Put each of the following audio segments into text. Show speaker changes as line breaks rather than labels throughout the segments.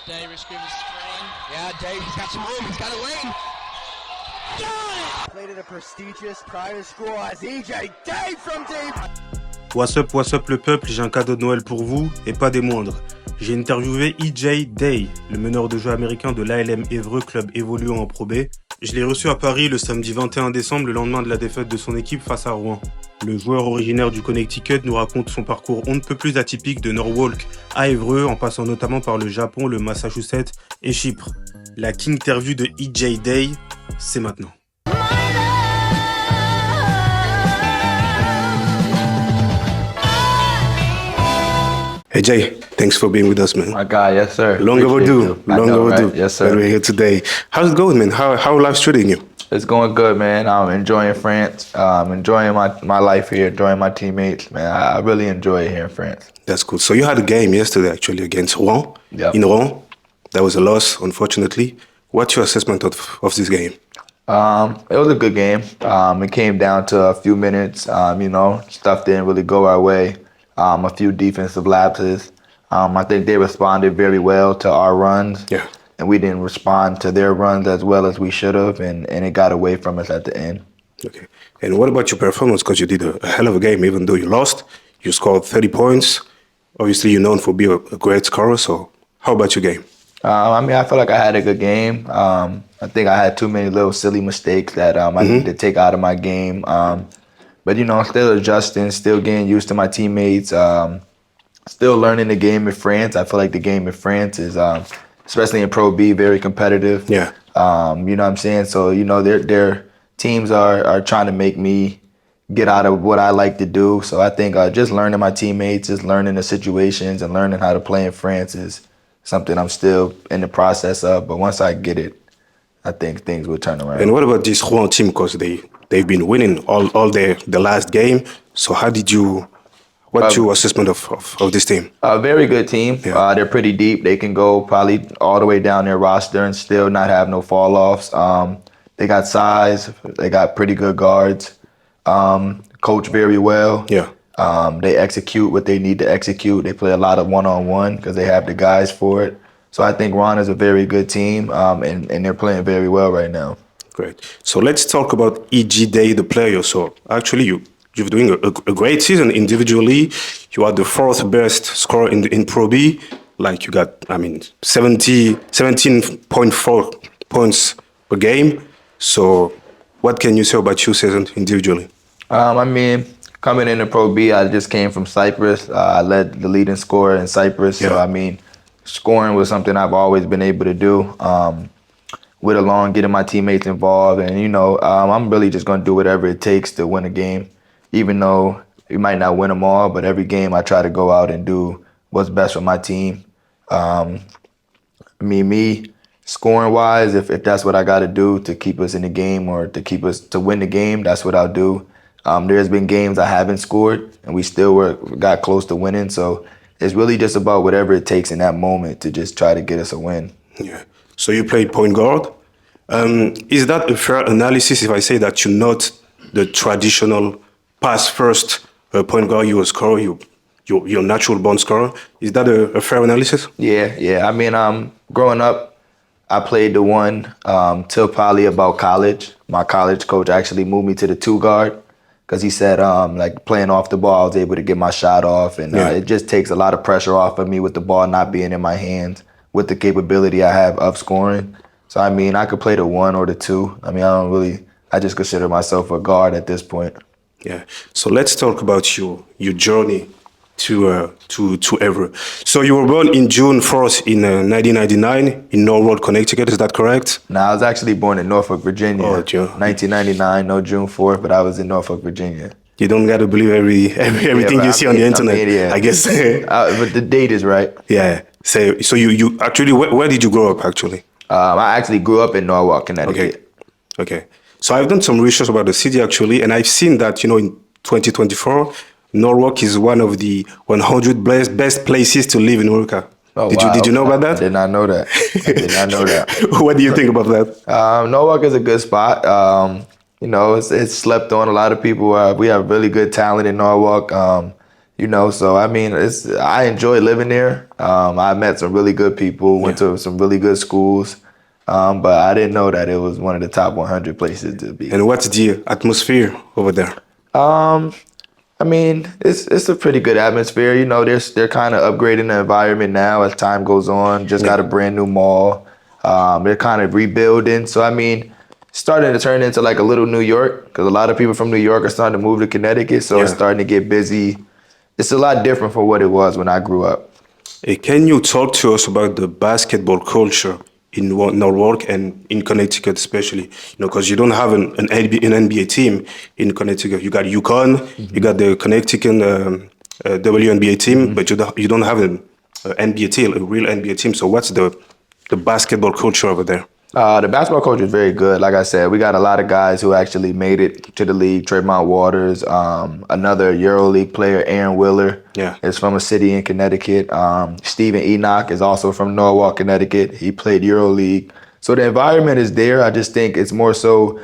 Davis gives a screen. Yeah, Davis got some room. He's got a lane.
Played at a prestigious private school as EJ Day from deep.
What's up le peuple, j'ai un cadeau de Noël pour vous, et pas des moindres. J'ai interviewé EJ Day, le meneur de jeu américain de l'ALM Évreux, club évoluant en Pro B. Je l'ai reçu à Paris le samedi 21 décembre, le lendemain de la défaite de son équipe face à Rouen. Le joueur originaire du Connecticut nous raconte son parcours on ne peut plus atypique de Norwalk à Évreux, en passant notamment par le Japon, le Massachusetts et Chypre. La KINGTERVIEW de EJ Day, c'est maintenant. Hey Jay, thanks for being with us, man.
My God, yes sir.
Long overdue.
Right? Yes sir.
But we're here today. How's it going, man? How life's treating you?
It's going good, man. I'm enjoying France. Enjoying my life here, enjoying my teammates, man. I really enjoy it here in France.
That's cool. So you had a game yesterday, actually, against Rouen.
Yep.
In Rouen. That was a loss, unfortunately. What's your assessment of this game?
It was a good game. It came down to a few minutes. Stuff didn't really go our way. A few defensive lapses. I think they responded very well to our runs.
Yeah.
And we didn't respond to their runs as well as we should have, and it got away from us at the end.
Okay. And what about your performance? Because you did a hell of a game, even though you lost. You scored 30 points. Obviously, you're known for being a great scorer. So how about your game?
I feel like I had a good game. I think I had too many little silly mistakes that I needed to take out of my game. But, still adjusting, still getting used to my teammates, still learning the game in France. I feel like the game in France is, especially in Pro B, very competitive.
Yeah.
You know what I'm saying? So, their teams are trying to make me get out of what I like to do. So I think just learning my teammates, just learning the situations and learning how to play in France is something I'm still in the process of. But once I get it, I think things will turn around.
And what about this Rouen team? Because they've been winning all the last game. So what's your assessment of this team?
A very good team.
Yeah.
They're pretty deep. They can go probably all the way down their roster and still not have no fall offs. They got size. They got pretty good guards. Coach very well.
Yeah.
They execute what they need to execute. They play a lot of one-on-one because they have the guys for it. So I think Rouen is a very good team, and they're playing very well right now.
Great. So let's talk about EJ Day, the player. So actually, you're doing a great season individually. You are the fourth best scorer in Pro B. Like you got, 17.4 points per game. So what can you say about your season individually?
Coming into Pro B, I just came from Cyprus. I led the leading scorer in Cyprus.
Yeah.
So, scoring was something I've always been able to do. With along getting my teammates involved. And, I'm really just going to do whatever it takes to win a game. Even though we might not win them all, but every game I try to go out and do what's best for my team. Me scoring-wise, if that's what I got to do to keep us in the game or to win the game, that's what I'll do. There's been games I haven't scored, and we still got close to winning. So it's really just about whatever it takes in that moment to just try to get us a win.
Yeah. So you play point guard. Is that a fair analysis if I say that you're not the traditional pass first point guard, you're a scorer, you're a natural born scorer? Is that a fair analysis?
Yeah. Growing up, I played the one till probably about college. My college coach actually moved me to the two guard because he said playing off the ball, I was able to get my shot off. And it just takes a lot of pressure off of me with the ball not being in my hands, with the capability I have of scoring. So, I could play the one or the two. I just consider myself a guard at this point.
Yeah. So let's talk about your journey to Évreux. So you were born in June 4th in 1999 in Norwalk, Connecticut. Is that correct?
No, I was actually born in Norfolk, Virginia.
Oh, yeah.
1999, no June 4th, but I was in Norfolk, Virginia.
You don't got to believe everything you see on the internet, I guess.
But the date is right.
Yeah. So you actually, where did you grow up actually?
I actually grew up in Norwalk, Connecticut.
Okay. So I've done some research about the city actually, and I've seen that, in 2024, Norwalk is one of the 100 best places to live in America.
Oh,
Did you know about that?
I did not know that.
What do you think about that?
Norwalk is a good spot. It's slept on. A lot of people, we have really good talent in Norwalk. You know, so I mean, I enjoy living there. I met some really good people, went to some really good schools, but I didn't know that it was one of the top 100 places to be.
And what's the atmosphere over there?
I mean, it's a pretty good atmosphere. You know, they're kind of upgrading the environment now as time goes on. Just got a brand new mall. They're kind of rebuilding. So I mean, starting to turn into like a little New York, because a lot of people from New York are starting to move to Connecticut. So it's starting to get busy. It's a lot different from what it was when I grew up.
Hey, can you talk to us about the basketball culture in Norwalk and in Connecticut especially? You know, because you don't have an NBA team in Connecticut. You got UConn, you got the Connecticut WNBA team, but you don't have an NBA team, a real NBA team. So what's the basketball culture over there?
The basketball culture is very good. Like I said, we got a lot of guys who actually made it to the league. Tremont Waters, another EuroLeague player, Aaron Willer, is from a city in Connecticut. Stephen Enoch is also from Norwalk, Connecticut. He played EuroLeague. So the environment is there. I just think it's more so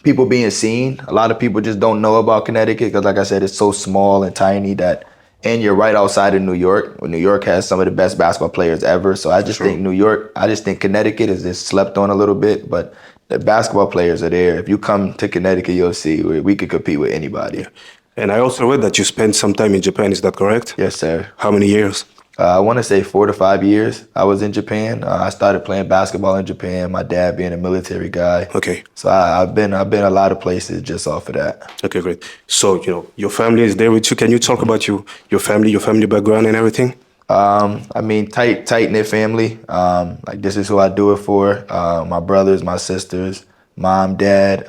people being seen. A lot of people just don't know about Connecticut because, like I said, it's so small and tiny that. And you're right outside of New York. New York has some of the best basketball players ever. So I just think Connecticut is just slept on a little bit, but the basketball players are there. If you come to Connecticut, you'll see we could compete with anybody.
Yeah. And I also read that you spent some time in Japan. Is that correct?
Yes, sir.
How many years?
I want to say 4 to 5 years I was in Japan. I started playing basketball in Japan, my dad being a military guy.
Okay.
So I've been a lot of places just off of that.
Okay, great. So, you know, your family is there with you. Can you talk about your family background and everything?
I mean, tight-knit family. Like, this is who I do it for. My brothers, my sisters, mom, dad.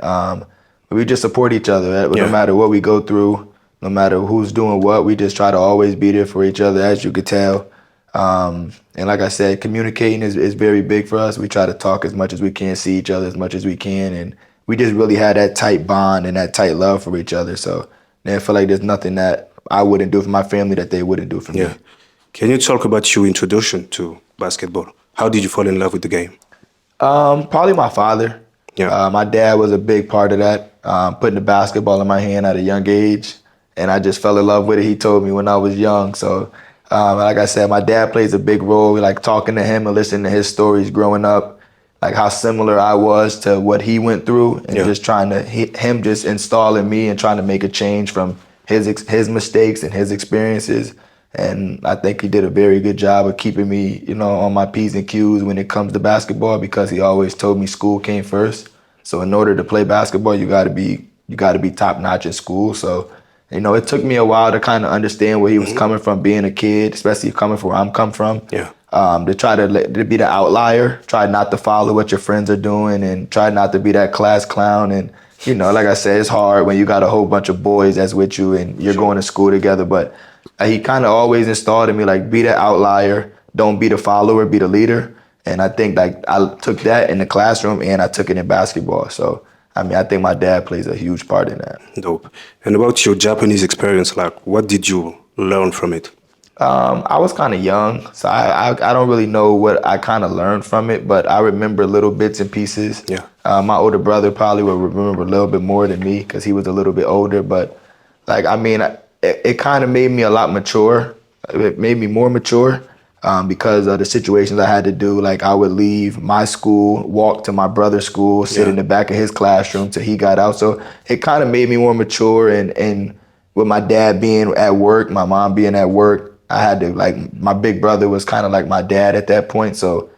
We just support each other. No matter what we go through, no matter who's doing what, we just try to always be there for each other, as you could tell. And like I said, communicating is very big for us. We try to talk as much as we can, see each other as much as we can. And we just really had that tight bond and that tight love for each other. So I feel like there's nothing that I wouldn't do for my family that they wouldn't do for me.
Can you talk about your introduction to basketball? How did you fall in love with the game?
Probably my father. My dad was a big part of that, putting the basketball in my hand at a young age. And I just fell in love with it. He told me when I was young. So, like I said, my dad plays a big role. Like talking to him and listening to his stories growing up, like how similar I was to what he went through, and just trying to him just installing me and trying to make a change from his mistakes and his experiences. And I think he did a very good job of keeping me, you know, on my P's and Q's when it comes to basketball, because he always told me school came first. So in order to play basketball, you got to be top notch in school. So. You know, it took me a while to kind of understand where he was coming from being a kid, especially coming from where I'm come from. To try to be the outlier, try not to follow what your friends are doing, and try not to be that class clown. And, you know, like I said, it's hard when you got a whole bunch of boys that's with you and you're going to school together. But he kind of always installed in me, like, be the outlier, don't be the follower, be the leader. And I think, like, I took that in the classroom and I took it in basketball. So, I mean, I think my dad plays a huge part in that.
Dope. And about your Japanese experience, like, what did you learn from it?
I was kind of young, so I don't really know what I kind of learned from it, but I remember little bits and pieces. My older brother probably will remember a little bit more than me because he was a little bit older, but, like, I mean, it kind of made me a lot mature. It made me more mature. Because of the situations I had to do. Like, I would leave my school, walk to my brother's school, sit in the back of his classroom till he got out. So it kind of made me more mature. And with my dad being at work, my mom being at work, I had to, like, my big brother was kind of like my dad at that point. So,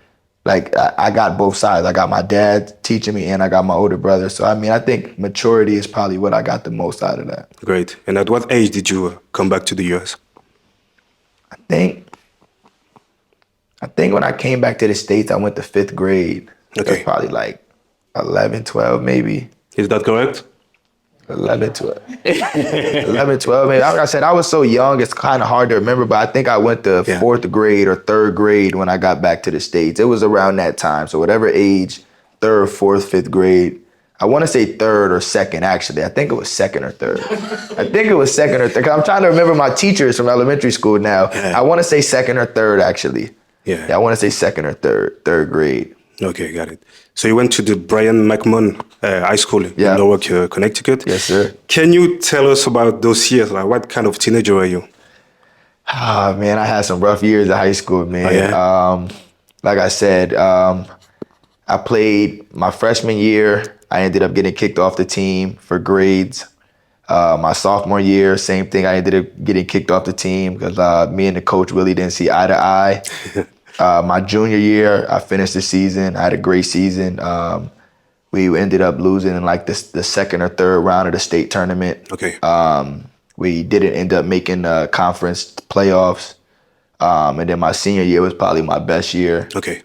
like, I got both sides. I got my dad teaching me and I got my older brother. So, I mean, I think maturity is probably what I got the most out of that.
Great. And at what age did you come back to the U.S.?
I think when I came back to the States, I went to 5th grade.
Okay.
That's probably like 11, 12 maybe.
Is that correct?
11, 12. 11, 12 maybe. Like I said, I was so young, it's kind of hard to remember, but I think I went to 4th grade or 3rd grade when I got back to the States. It was around that time. So whatever age, 3rd, 4th, 5th grade. I want to say 3rd or 2nd, actually. I think it was 2nd or 3rd. I think it was 2nd or 3rd. Because I'm trying to remember my teachers from elementary school now. I want to say 2nd or 3rd, actually. I want to say 2nd or 3rd grade.
Okay, got it. So you went to the Brian McMahon High School in Norwalk, Connecticut.
Yes, sir.
Can you tell us about those years? Like, what kind of teenager were you?
Ah, man, I had some rough years in high school, man.
Oh, yeah?
Like I said, I played my freshman year. I ended up getting kicked off the team for grades. My sophomore year, same thing. I ended up getting kicked off the team because me and the coach really didn't see eye to eye. My junior year, I finished the season. I had a great season. We ended up losing in like the second or third round of the state tournament.
Okay.
We didn't end up making the conference playoffs. And then my senior year was probably my best year.
Okay.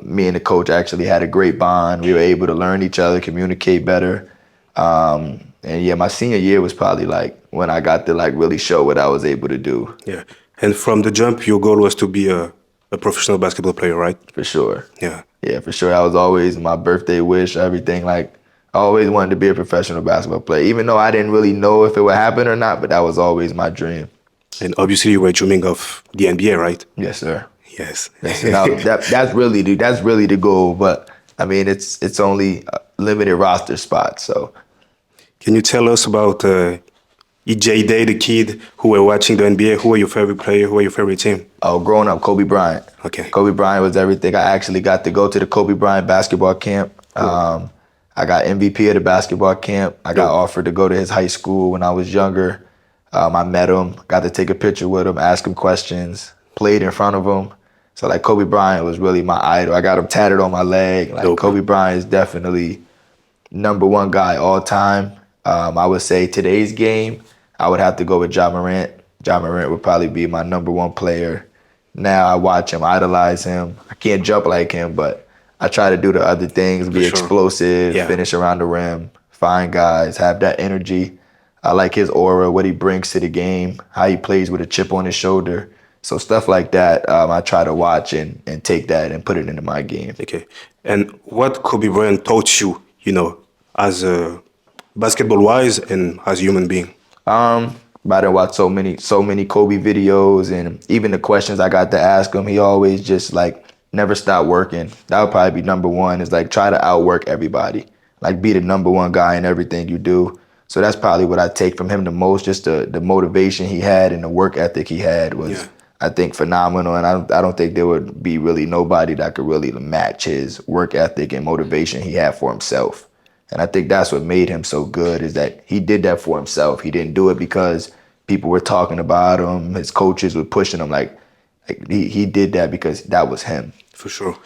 Me and the coach actually had a great bond. We were able to learn each other, communicate better. And yeah, my senior year was probably like when I got to like really show what I was able to do.
Yeah. And from the jump, your goal was to be a professional basketball player, right?
For sure.
Yeah.
Yeah, for sure. That was always my birthday wish, everything. Like, I always wanted to be a professional basketball player, even though I didn't really know if it would happen or not, but that was always my dream.
And obviously you were dreaming of the NBA, right?
Yes, sir.
Yes.
Now, that's really the goal, but I mean, it's only limited roster spots, so.
Can you tell us about EJ Day, the kid who were watching the NBA? Who were your favorite player? Who were your favorite team?
Oh, growing up, Kobe Bryant.
Okay.
Kobe Bryant was everything. I actually got to go to the Kobe Bryant basketball camp. Cool. I got MVP of the basketball camp. I got offered to go to his high school when I was younger. I met him, got to take a picture with him, ask him questions, played in front of him. So like Kobe Bryant was really my idol. I got him tatted on my leg. Like Kobe Bryant is definitely #1 guy all time. I would say today's game, I would have to go with Ja Morant. Ja Morant would probably be my #1 player. Now I watch him, idolize him. I can't jump like him, but I try to do the other things, be explosive, finish around the rim, find guys, have that energy. I like his aura, what he brings to the game, how he plays with a chip on his shoulder. So stuff like that, I try to watch and take that and put it into my game.
Okay. And what Kobe Bryant taught you, as a basketball-wise and as a human being?
I done watched so many Kobe videos, and even the questions I got to ask him, he always just like never stop working. That would probably be #1 is like try to outwork everybody, like be the #1 guy in everything you do. So that's probably what I take from him the most, just the motivation he had and the work ethic he had was, I think, phenomenal. And I don't think there would be really nobody that could really match his work ethic and motivation he had for himself. And I think that's what made him so good is that he did that for himself. He didn't do it because people were talking about him. His coaches were pushing him. Like he did that because that was him.
For sure.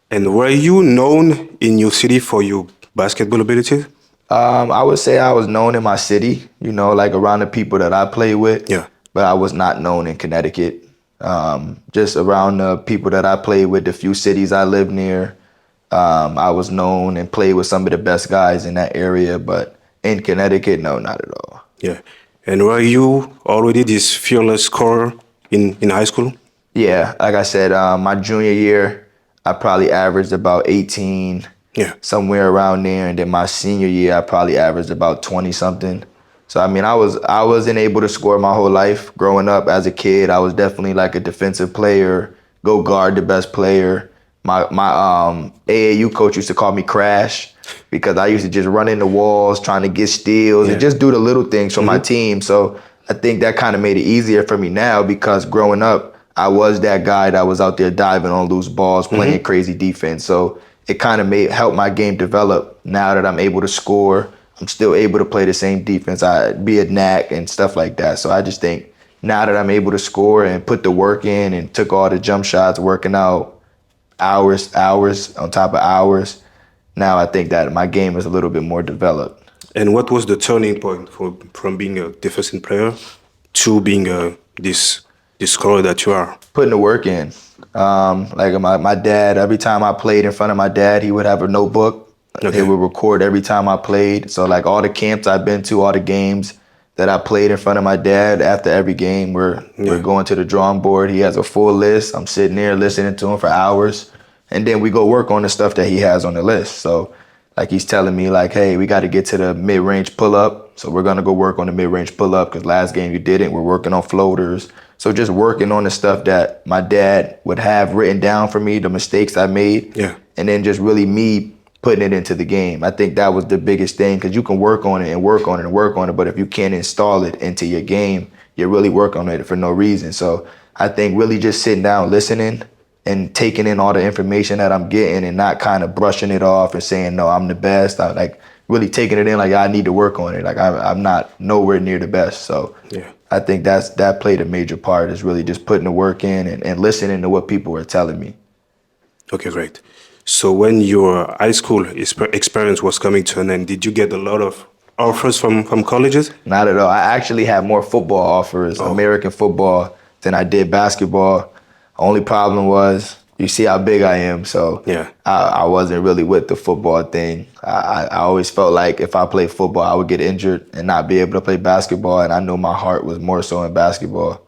And were you known in your city for your basketball abilities?
I would say I was known in my city, like around the people that I played with.
Yeah.
But I was not known in Connecticut. Just around the people that I played with, the few cities I lived near. I was known and played with some of the best guys in that area, but in Connecticut, no, not at all.
Yeah. And were you already this fearless scorer in high school?
Yeah, like I said, my junior year, I probably averaged about 18, somewhere around there. And then my senior year, I probably averaged about 20-something. So, I mean, I wasn't able to score my whole life. Growing up as a kid, I was definitely like a defensive player, go guard the best player. My AAU coach used to call me Crash because I used to just run into walls trying to get steals and just do the little things for my team. So I think that kind of made it easier for me now because growing up, I was that guy that was out there diving on loose balls, playing crazy defense. So it kind of helped my game develop. Now that I'm able to score, I'm still able to play the same defense. I'd be a knack and stuff like that. So I just think now that I'm able to score and put the work in and took all the jump shots, working out, hours on top of hours. Now I think that my game is a little bit more developed.
And what was the turning point from being a defensive player to being this scorer that you are?
Putting the work in. Like my dad, every time I played in front of my dad, he would have a notebook. He would record every time I played. So like all the camps I've been to, all the games that I played in front of my dad, after every game, we're going to the drawing board. He has a full list. I'm sitting there listening to him for hours. And then we go work on the stuff that he has on the list. So like he's telling me like, hey, we got to get to the mid-range pull-up. So we're going to go work on the mid-range pull-up because last game you didn't. We're working on floaters. So just working on the stuff that my dad would have written down for me, the mistakes I made, and then just really me putting it into the game. I think that was the biggest thing, because you can work on it and work on it and work on it, but if you can't install it into your game, you're really working on it for no reason. So I think really just sitting down, listening, and taking in all the information that I'm getting and not kind of brushing it off and saying, no, I'm the best. I like really taking it in like I need to work on it. Like I'm not nowhere near the best. So I think that played a major part, is really just putting the work in and listening to what people were telling me.
Okay, great. So when your high school experience was coming to an end, did you get a lot of offers from colleges?
Not at all. I actually had more football offers, American football, than I did basketball. Only problem was, you see how big I am, so I wasn't really with the football thing. I always felt like if I played football, I would get injured and not be able to play basketball, and I knew my heart was more so in basketball.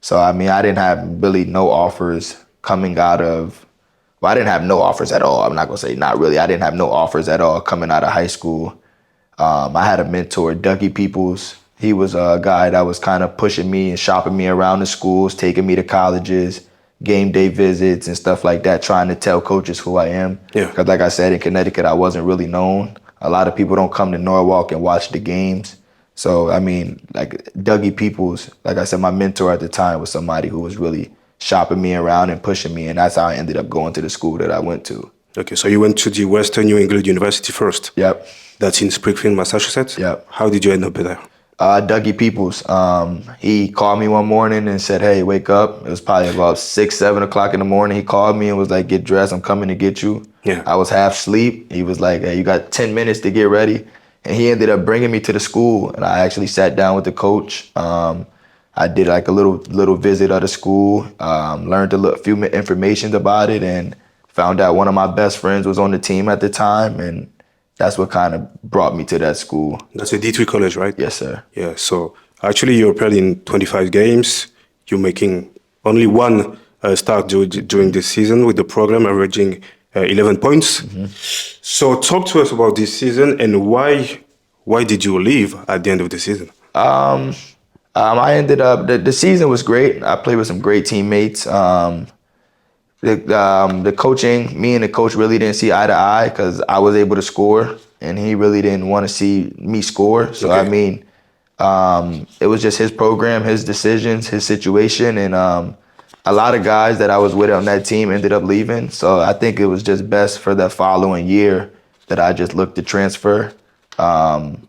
So, I mean, I didn't have really no offers coming out of, well, I didn't have no offers at all. I'm not going to say not really. I didn't have no offers at all coming out of high school. I had a mentor, Dougie Peoples. He was a guy that was kind of pushing me and shopping me around the schools, taking me to colleges, game day visits and stuff like that, trying to tell coaches who I am. Because like I said, in Connecticut, I wasn't really known. A lot of people don't come to Norwalk and watch the games. So, I mean, like Dougie Peoples, like I said, my mentor at the time was somebody who was really shopping me around and pushing me. And that's how I ended up going to the school that I went to.
Okay, so you went to the Western New England University first.
Yep.
That's in Springfield, Massachusetts?
Yep.
How did you end up there?
Dougie Peoples, he called me one morning and said, hey, wake up. It was probably about 6, 7 o'clock in the morning. He called me and was like, get dressed. I'm coming to get you. I was half asleep. He was like, hey, you got 10 minutes to get ready. And he ended up bringing me to the school. And I actually sat down with the coach. I did like a little visit of the school, learned a few information about it, and found out one of my best friends was on the team at the time. And that's what kind of brought me to that school.
That's a D3 college, right?
Yes, sir.
Yeah, so actually you played in 25 games. You're making only one start during this season with the program, averaging 11 points. So talk to us about this season and why did you leave at the end of the season?
I ended up, the season was great. I played with some great teammates. The coaching, me and the coach really didn't see eye to eye because I was able to score and he really didn't want to see me score. So, I mean, it was just his program, his decisions, his situation. And a lot of guys that I was with on that team ended up leaving. So I think it was just best for the following year that I just looked to transfer. And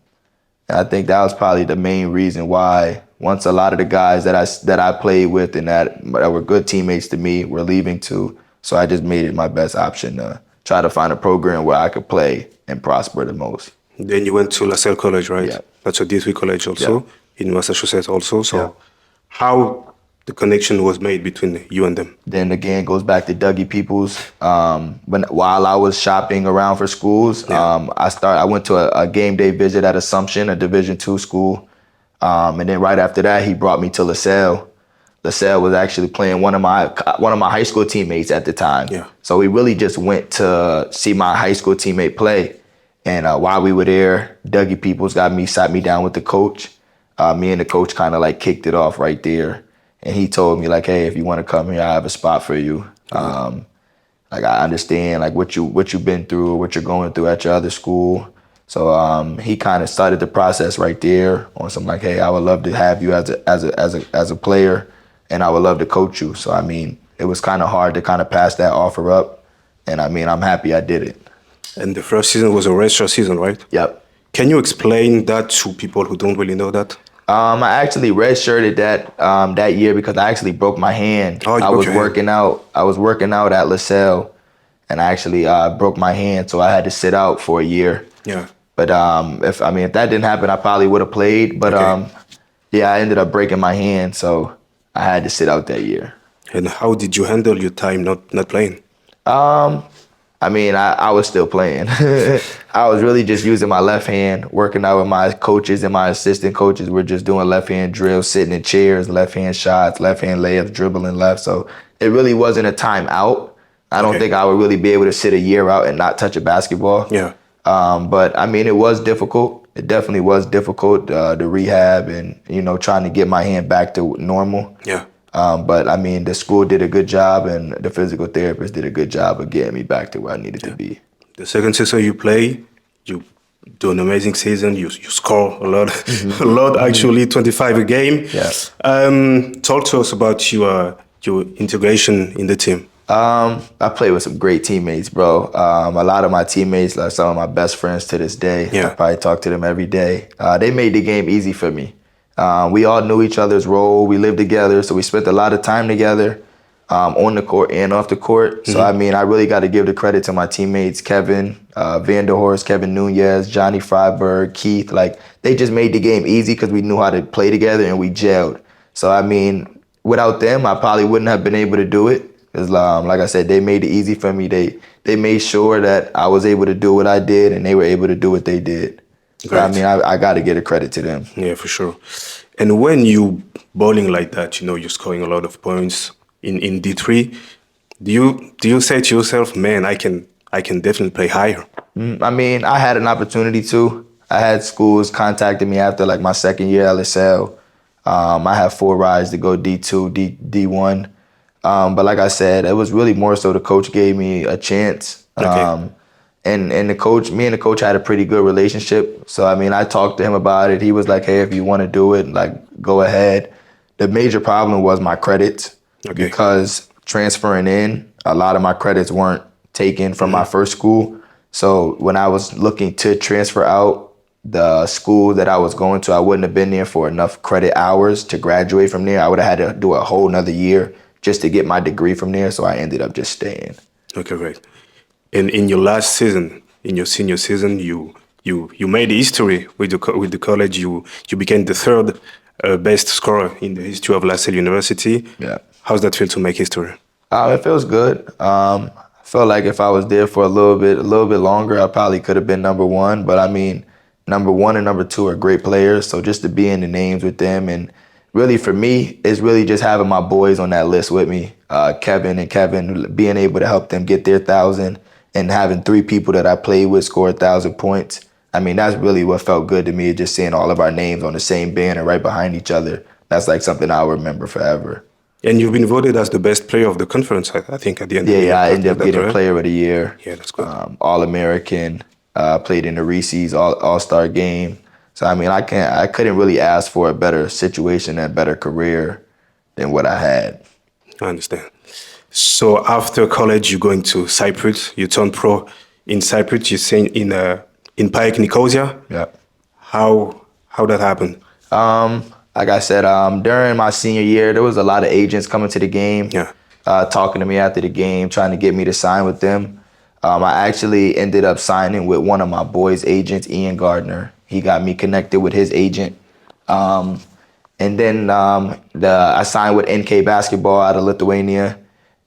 I think that was probably the main reason why, once a lot of the guys that I played with and that were good teammates to me were leaving too. So I just made it my best option to try to find a program where I could play and prosper the most.
Then you went to LaSalle College, right?
Yeah.
That's a D3 college also, in Massachusetts also. So how the connection was made between you and them?
Then again, goes back to Dougie Peoples. While I was shopping around for schools, I went to a game day visit at Assumption, a Division II school. And then right after that, he brought me to LaSalle. LaSalle was actually playing one of my high school teammates at the time. So we really just went to see my high school teammate play. And while we were there, Dougie Peoples sat me down with the coach. Me and the coach kind of like kicked it off right there. And he told me like, hey, if you want to come here, I have a spot for you. Like I understand like what you've been through, what you're going through at your other school. So he kind of started the process right there on some like, hey, I would love to have you as a player, and I would love to coach you. So I mean, it was kind of hard to kind of pass that offer up, and I mean, I'm happy I did it.
And the first season was a redshirt season, right?
Yep.
Can you explain that to people who don't really know that?
I actually redshirted that year because I actually broke my hand. I was working out at LaSalle, and I actually broke my hand, so I had to sit out for a year.
Yeah.
But if that didn't happen, I probably would have played. But I ended up breaking my hand, so I had to sit out that year.
And how did you handle your time not playing?
I was still playing. I was really just using my left hand, working out with my coaches and my assistant coaches. We're just doing left hand drills, sitting in chairs, left hand shots, left hand layups, dribbling left. So it really wasn't a time out. I don't think I would really be able to sit a year out and not touch a basketball.
Yeah.
But I mean, it was difficult. It definitely was difficult to rehab and, trying to get my hand back to normal.
Yeah.
But I mean, the school did a good job, and the physical therapist did a good job of getting me back to where I needed to be.
The second season you play, you do an amazing season. You score a lot, a lot actually, 25 a game.
Yeah.
Talk to us about your integration in the team.
I played with some great teammates, bro. A lot of my teammates are some of my best friends to this day.
Yeah.
I probably talk to them every day. They made the game easy for me. We all knew each other's role. We lived together, so we spent a lot of time together on the court and off the court. So, I mean, I really got to give the credit to my teammates, Kevin Vanderhorst, Kevin Nunez, Johnny Freiberg, Keith. Like, they just made the game easy because we knew how to play together and we gelled. So, I mean, without them, I probably wouldn't have been able to do it. Because, like I said, they made it easy for me. They made sure that I was able to do what I did and they were able to do what they did. So, I mean, I got to give a credit to them.
Yeah, for sure. And when you bowling like that, you know, you're scoring a lot of points in D3, do you say to yourself, man, I can definitely play higher?
I mean, I had an opportunity to. I had schools contacting me after like my second year at LSL. I had 4 rides to go D2, D1. But like I said, it was really more so the coach gave me a chance.
Okay.
And me and the coach had a pretty good relationship. So, I mean, I talked to him about it. He was like, hey, if you want to do it, like, go ahead. The major problem was my credits.
Okay.
Because transferring in, a lot of my credits weren't taken from my first school. So when I was looking to transfer out, the school that I was going to, I wouldn't have been there for enough credit hours to graduate from there. I would have had to do a whole nother year just to get my degree from there. So I ended up just staying.
Okay, great. And in your last season, in your senior season, you made history with the college. You became the third best scorer in the history of LaSalle University.
Yeah.
How's that feel to make history?
It feels good. I felt like if I was there for a little bit longer, I probably could have been number 1. But I mean, number 1 and number 2 are great players. So just to be in the names with them, and really for me, it's really just having my boys on that list with me. Kevin, being able to help them get their 1,000, and having 3 people that I played with score 1,000 points. I mean, that's really what felt good to me, just seeing all of our names on the same banner right behind each other. That's like something I'll remember forever.
And you've been voted as the best player of the conference, I think, at the end of the year.
Yeah, I ended up getting
right?
Player of the Year.
Yeah, that's good.
All-American, played in the Reese's All-Star game. So, I mean, I couldn't really ask for a better situation and a better career than what I had.
I understand. So after college, you're going to Cyprus. You turned pro in Cyprus. You're saying in PAEK Nicosia.
Yeah.
How that happened?
Like I said, during my senior year, there was a lot of agents coming to the game, talking to me after the game, trying to get me to sign with them. I actually ended up signing with one of my boys' agents, Ian Gardner. He got me connected with his agent. And then I signed with NK Basketball out of Lithuania.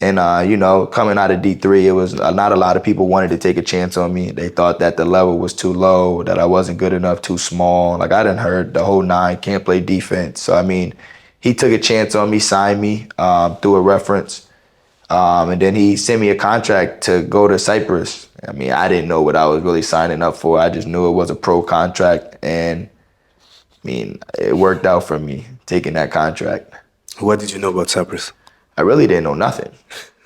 And, you know, coming out of D3, it was not a lot of people wanted to take a chance on me. They thought that the level was too low, that I wasn't good enough, too small. Like, I done heard the whole 9, can't play defense. So, I mean, he took a chance on me, signed me through a reference. And then he sent me a contract to go to Cyprus. I mean, I didn't know what I was really signing up for. I just knew it was a pro contract. And, I mean, it worked out for me, taking that contract.
What did you know about Cyprus?
I really didn't know nothing.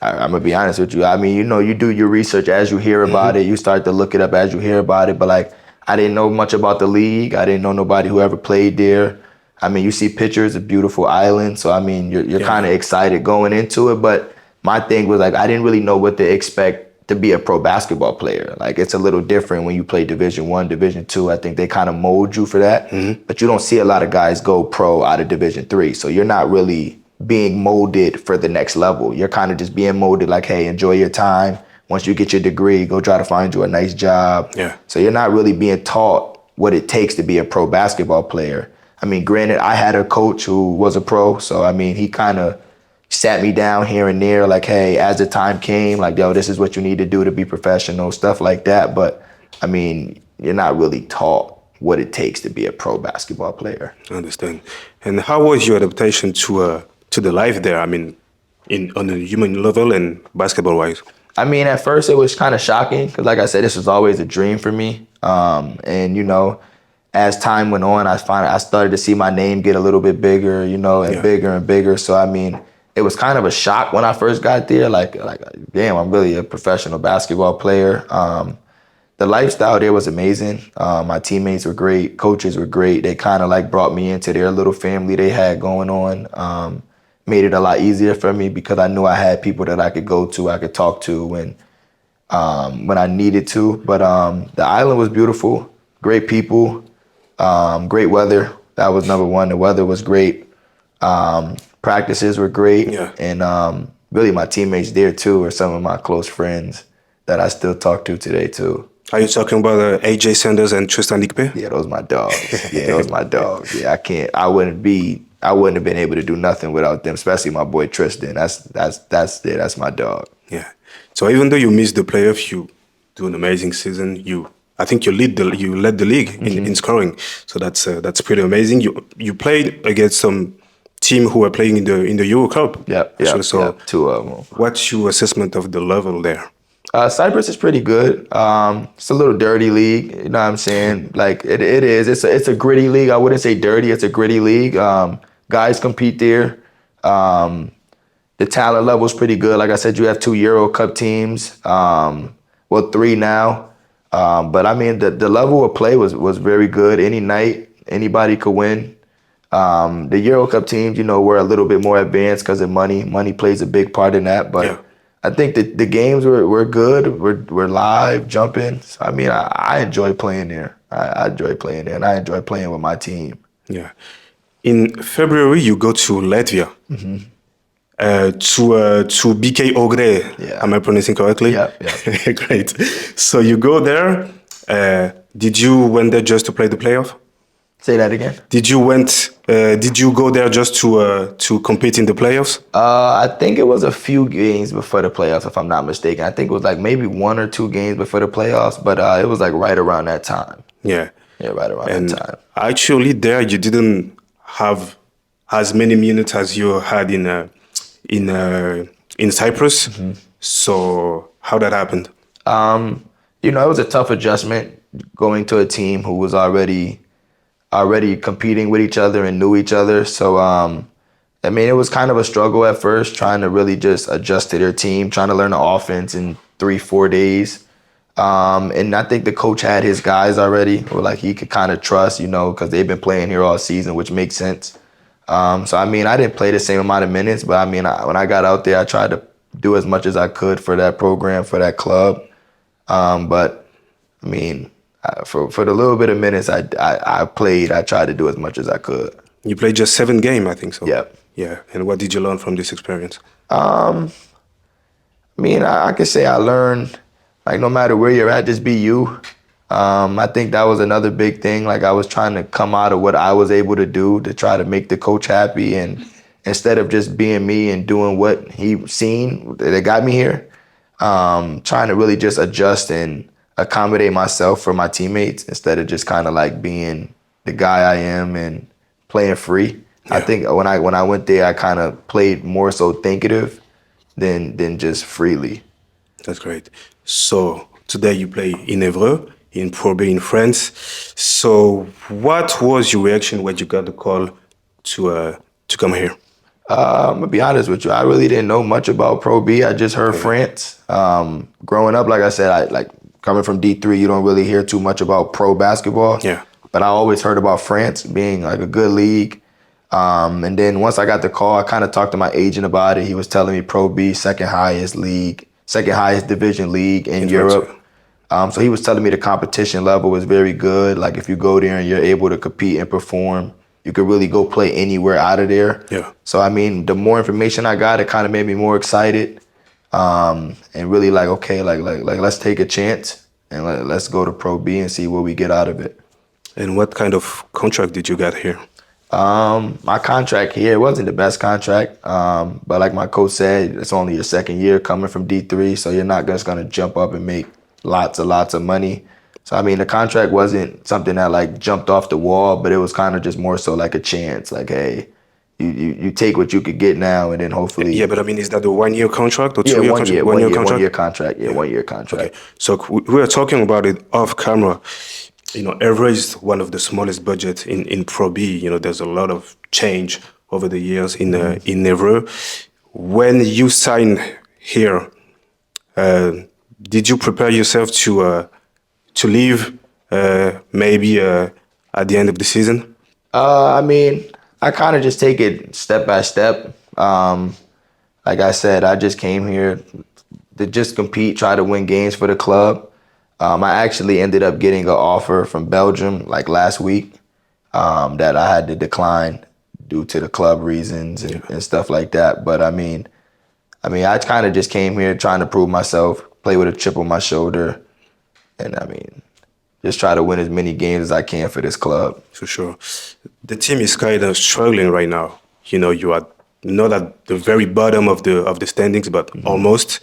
I'm going to be honest with you. I mean, you know, you do your research as you hear about it. You start to look it up as you hear about it. But, like, I didn't know much about the league. I didn't know nobody who ever played there. I mean, you see pictures of beautiful islands. So, I mean, you're kind of excited going into it. But my thing was, like, I didn't really know what to expect to be a pro basketball player. Like, it's a little different when you play Division I, Division II. I think they kind of mold you for that. But you don't see a lot of guys go pro out of Division III. So you're not really being molded for the next level. You're kind of just being molded like, hey, enjoy your time. Once you get your degree, go try to find you a nice job.
Yeah.
So you're not really being taught what it takes to be a pro basketball player. I mean, granted, I had a coach who was a pro. So, I mean, he kind of sat me down here and there like, hey, as the time came, like, yo, this is what you need to do to be professional, stuff like that. But, I mean, you're not really taught what it takes to be a pro basketball player.
I understand. And how was your adaptation to the life there? I mean, on a human level and basketball-wise?
I mean, at first it was kind of shocking because, like I said, this was always a dream for me. And, you know, as time went on, I started to see my name get a little bit bigger, you know, and bigger and bigger. So, I mean, it was kind of a shock when I first got there. Like, damn, I'm really a professional basketball player. The lifestyle there was amazing. My teammates were great. Coaches were great. They kind of like brought me into their little family they had going on. Made it a lot easier for me because I knew I had people that I could go to, I could talk to when I needed to. But the island was beautiful. Great people. Great weather. That was number one. The weather was great. Practices were great.
Yeah.
And really my teammates there too are some of my close friends that I still talk to today too.
Are you talking about AJ Sanders and Tristan Ikpe?
Yeah, those my dogs. Yeah, those my dogs. Yeah, I wouldn't have been able to do nothing without them, especially my boy Tristan. That's my dog.
Yeah. So even though you missed the playoff, you do an amazing season. I think you led the league in scoring. So that's pretty amazing. You played against some team who were playing in the Euro Cup.
Yeah.
So
two of them.
What's your assessment of the level there?
Cyprus is pretty good. It's a little dirty league. You know what I'm saying? Like it is. It's a gritty league. I wouldn't say dirty. It's a gritty league. Guys compete there. The talent level is pretty good. Like I said, you have 2 Euro Cup teams. 3 now. But I mean, the level of play was very good. Any night, anybody could win. The Euro Cup teams, you know, were a little bit more advanced because of money. Money plays a big part in that. But I think the games were good. We're live, jumping. So, I mean, I enjoy playing there. I enjoy playing there, and I enjoy playing with my team.
Yeah. In February, you go to Latvia. To BK Évreux.
Yeah.
Am I pronouncing correctly?
Yeah.
Great. So you go there. Did you went there just to play the playoff?
Say that again.
Did you go there just to compete in the playoffs?
I think it was a few games before the playoffs, if I'm not mistaken. I think it was like maybe 1 or 2 games before the playoffs, but it was like right around that time.
Yeah.
Yeah, right around that time.
Actually, there you didn't have as many minutes as you had in Cyprus. So how that happened?
You know, it was a tough adjustment going to a team who was already competing with each other and knew each other. So, I mean, it was kind of a struggle at first, trying to really just adjust to their team, trying to learn the offense in 3-4 days. And I think the coach had his guys already, or like he could kind of trust, you know, because they've been playing here all season, which makes sense. So, I mean, I didn't play the same amount of minutes, but I mean, when I got out there, I tried to do as much as I could for that program, for that club. But, I mean, for the little bit of minutes I played, I tried to do as much as I could.
You played just 7 games, I think so.
Yeah.
Yeah. And what did you learn from this experience?
I mean, I could say I learned, like, no matter where you're at, just be you. I think that was another big thing. Like, I was trying to come out of what I was able to do to try to make the coach happy. And instead of just being me and doing what he seen that got me here, trying to really just adjust and accommodate myself for my teammates instead of just kind of like being the guy I am and playing free. Yeah. I think when I went there, I kind of played more so thinkative than just freely.
That's great. So today you play in Évreux, in Pro B in France. So what was your reaction when you got the call to come here?
I'm gonna be honest with you. I really didn't know much about Pro B. I just heard France. Growing up, like I said, coming from D3, you don't really hear too much about pro basketball.
Yeah.
But I always heard about France being like a good league. And then once I got the call, I kind of talked to my agent about it. He was telling me Pro B, second highest division league in Europe. So he was telling me the competition level was very good. Like if you go there and you're able to compete and perform, you could really go play anywhere out of there.
Yeah.
So, I mean, the more information I got, it kind of made me more excited. And really like, okay, like let's take a chance and let's go to Pro B and see what we get out of it.
And what kind of contract did you get here?
My contract here, it wasn't the best contract. But like my coach said, it's only your second year coming from D3. So you're not just going to jump up and make lots of money. So, I mean, the contract wasn't something that like jumped off the wall, but it was kind of just more so like a chance. Like, hey, you take what you could get now and then hopefully.
Yeah, but I mean, is that a 1-year contract or 2-year contract?
One year contract. Yeah, 1 year contract.
Okay. So we were talking about it off camera. Évreux is one of the smallest budget in Pro B. There's a lot of change over the years in Évreux. When you sign here, did you prepare yourself to leave maybe at the end of the season?
I mean, I kind of just take it step by step. Like I said, I just came here to just compete, try to win games for the club. I actually ended up getting an offer from Belgium like last week that I had to decline due to the club reasons and stuff like that. But I mean, I kind of just came here trying to prove myself, play with a chip on my shoulder, and just try to win as many games as I can for this club.
For sure. The team is kind of struggling right now. You are not at the very bottom of the standings, but almost.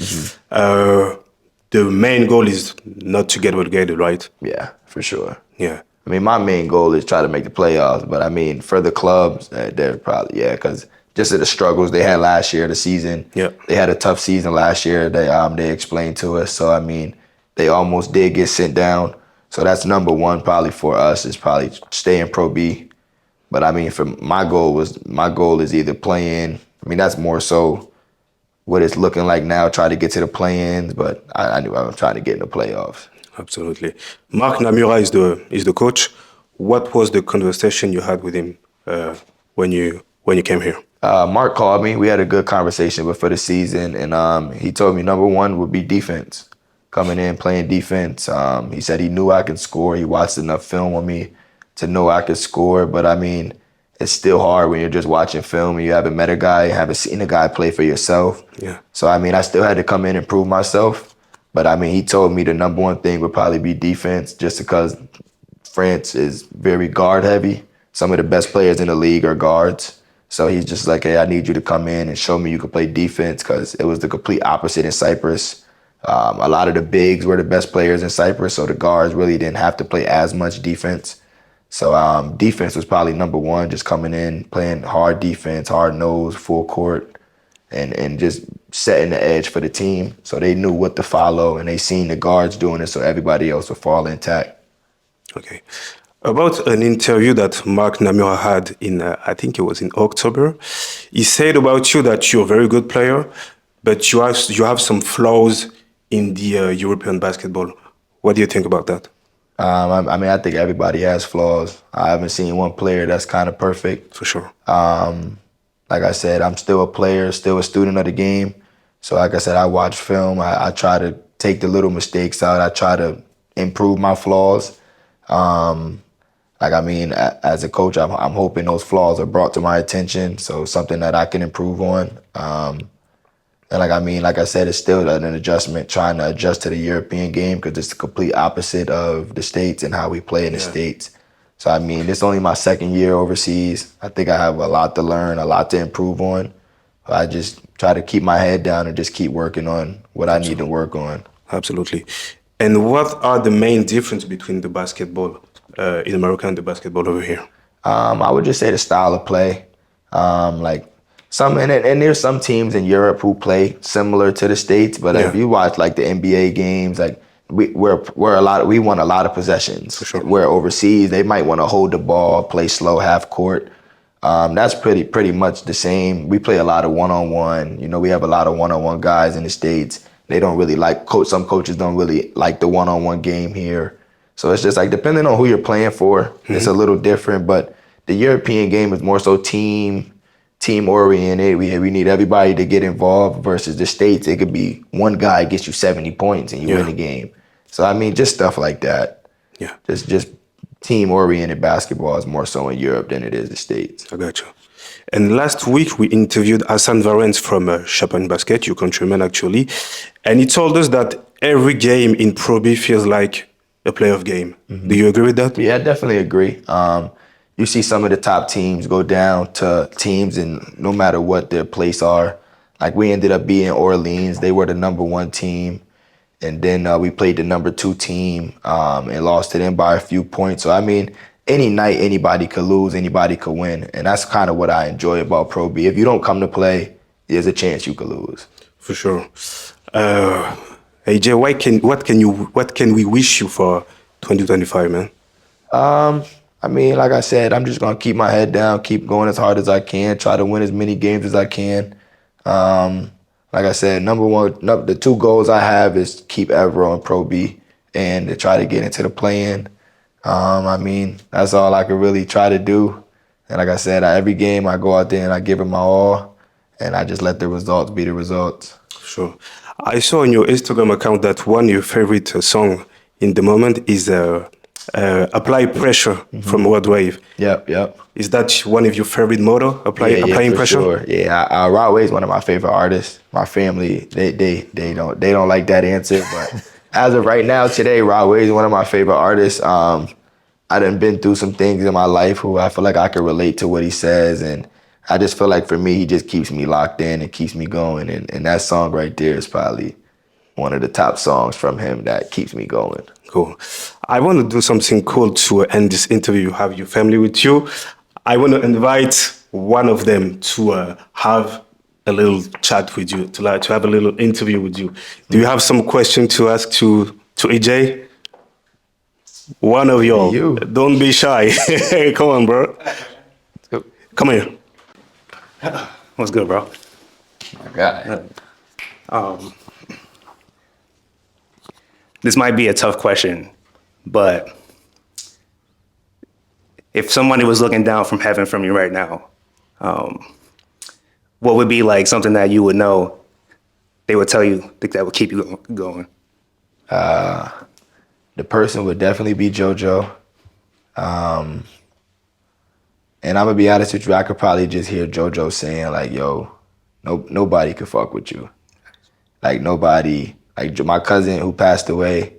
The main goal is not to get relegated, right?
Yeah, for sure.
Yeah.
I mean, my main goal is try to make the playoffs, but I mean, for the clubs, they're probably, because just of the struggles they had last year, the season.
Yeah.
They had a tough season last year. They explained to us. So, I mean, they almost did get sent down. So that's number one probably for us is probably stay in Pro B. But I mean, my goal is either play-in. I mean, that's more so what it's looking like now, try to get to the play-ins, but I knew I was trying to get in the playoffs.
Absolutely. Marc Namura is the coach. What was the conversation you had with him when you came here?
Mark called me. We had a good conversation before the season, and he told me number one would be defense. Coming in, playing defense. He said he knew I could score. He watched enough film on me to know I could score, but I mean, it's still hard when you're just watching film and you haven't met a guy, haven't seen a guy play for yourself.
Yeah.
So, I mean, I still had to come in and prove myself. But, I mean, he told me the number one thing would probably be defense just because France is very guard heavy. Some of the best players in the league are guards. So he's just like, hey, I need you to come in and show me you can play defense because it was the complete opposite in Cyprus. A lot of the bigs were the best players in Cyprus, so the guards really didn't have to play as much defense. So defense was probably number one, just coming in, playing hard defense, hard nose, full court, and just setting the edge for the team. So they knew what to follow, and they seen the guards doing it, so everybody else would fall intact.
Okay. About an interview that Marc Namura had in, I think it was in October, he said about you that you're a very good player, but you have some flaws in the European basketball. What do you think about that?
I mean, I think everybody has flaws. I haven't seen one player that's kind of perfect.
For sure.
Like I said, I'm still a player, still a student of the game. So like I said, I watch film. I try to take the little mistakes out. I try to improve my flaws. As a coach, I'm hoping those flaws are brought to my attention. So something that I can improve on. Like I said, it's still an adjustment, trying to adjust to the European game because it's the complete opposite of the States and how we play in the States. So, I mean, this is only my second year overseas. I think I have a lot to learn, a lot to improve on. I just try to keep my head down and just keep working on what I need to work on.
Absolutely. And what are the main difference between the basketball in America and the basketball over here?
I would just say the style of play. And there's some teams in Europe who play similar to the States, but if you watch like the NBA games, like we want a lot of possessions.
For sure.
Where overseas they might want to hold the ball, play slow half court. That's pretty much the same. We play a lot of one-on-one. We have a lot of one-on-one guys in the States. They don't really some coaches don't really like the one-on-one game here. So it's just like depending on who you're playing for, it's a little different. But the European game is more so team oriented. We need everybody to get involved versus the States. It could be one guy gets you 70 points and you win the game. So I mean, just stuff like that.
Yeah.
Just team oriented basketball is more so in Europe than it is the States.
I got you. And last week we interviewed Hassan Varens from Japon Basket, your countryman actually, and he told us that every game in Pro B feels like a playoff game. Mm-hmm. Do you agree with that?
Yeah, I definitely agree. You see some of the top teams go down to teams, and no matter what their place are, like we ended up being Orleans. They were the number one team. And then we played the number two team and lost to them by a few points. So, I mean, any night, anybody could lose, anybody could win. And that's kind of what I enjoy about Pro B. If you don't come to play, there's a chance you could lose.
For sure. AJ, what can we wish you for 2025, man?
I mean, like I said, I'm just gonna keep my head down, keep going as hard as I can, try to win as many games as I can. Like I said, the 2 goals I have is keep Évreux in Pro B and to try to get into the play-in. I mean, that's all I could really try to do. And like I said, every game I go out there and I give it my all, and I just let the results be the results.
Sure. I saw on your Instagram account that one of your favorite song in the moment is Apply Pressure from World Wave.
Yep.
Is that one of your favorite motto? Applying
for
pressure?
Sure. Yeah, Rod Wave's one of my favorite artists. My family, they don't like that answer, but as of right now, today, Rod Wave is one of my favorite artists. I done been through some things in my life who I feel like I can relate to what he says, and I just feel like for me, he just keeps me locked in and keeps me going, and that song right there is probably one of the top songs from him that keeps me going.
Cool. I want to do something cool to end this interview. You have your family with you. I want to invite one of them to have a little chat with you, to have a little interview with you. Do you have some question to ask to EJ? One of y'all.
You.
Don't be shy. Come on, bro.
Let's go.
Come here. What's good, bro?
My God.
This might be a tough question, but if somebody was looking down from heaven from you right now, what would be like something that you would know they would tell you that would keep you going?
The person would definitely be JoJo. And I'm gonna be honest with you, I could probably just hear JoJo saying like, yo, nobody could fuck with you. Like nobody, like my cousin who passed away,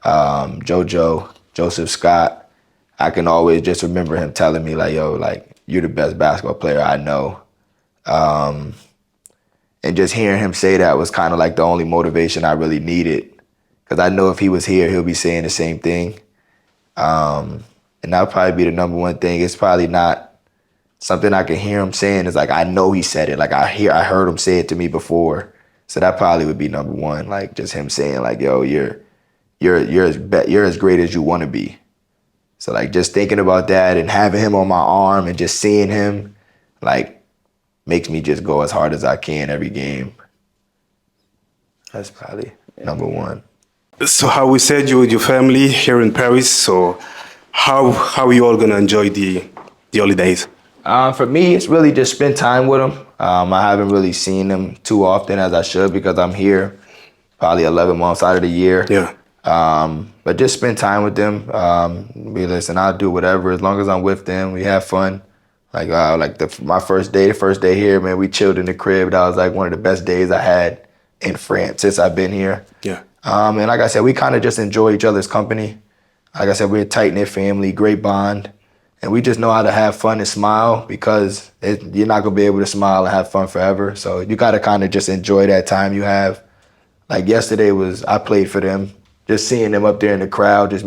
Joseph Scott, I can always just remember him telling me like, yo, like you're the best basketball player I know. And just hearing him say that was kind of like the only motivation I really needed. Because I know if he was here, he'll be saying the same thing. And that'll probably be the number one thing. It's probably not something I can hear him saying. It's like, I know he said it. Like I heard him say it to me before. So that probably would be number one. Like just him saying like, yo, you're as great as you want to be. So like just thinking about that and having him on my arm and just seeing him, like makes me just go as hard as I can every game. That's probably number one.
So how we said you with your family here in Paris, so how are you all gonna enjoy the holidays?
For me, it's really just spend time with them. I haven't really seen them too often as I should because I'm here probably 11 months out of the year.
Yeah.
But just spend time with them. Listen, I'll do whatever as long as I'm with them. We have fun. Like my first day here, man, we chilled in the crib. That was like one of the best days I had in France since I've been here.
Yeah.
And like I said, we kind of just enjoy each other's company. Like I said, we're a tight-knit family, great bond. And we just know how to have fun and smile because you're not going to be able to smile and have fun forever. So you got to kind of just enjoy that time you have. Like yesterday I played for them. Just seeing them up there in the crowd it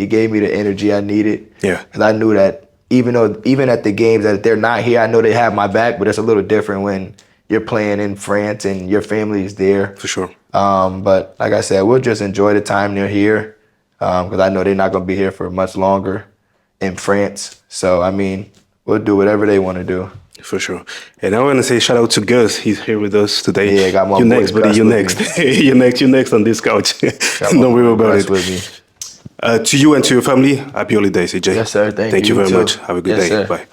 gave me the energy I needed.
Yeah.
Because I knew that even at the games that they're not here, I know they have my back, but it's a little different when you're playing in France and your family is there.
For sure.
But like I said, we'll just enjoy the time they're here because I know they're not going to be here for much longer in France. So, I mean, we'll do whatever they want to do.
For sure. And I want to say shout out to Gus. He's here with us today.
Yeah, got my
you
boy
next, buddy.
Gus
You
with
next. You next on this couch. Don't worry about it.
With me.
To you and to your family, happy holidays, AJ.
Yes, sir. Thank you.
Thank you very
too.
much. Have a good
Yes,
day.
sir.
Bye.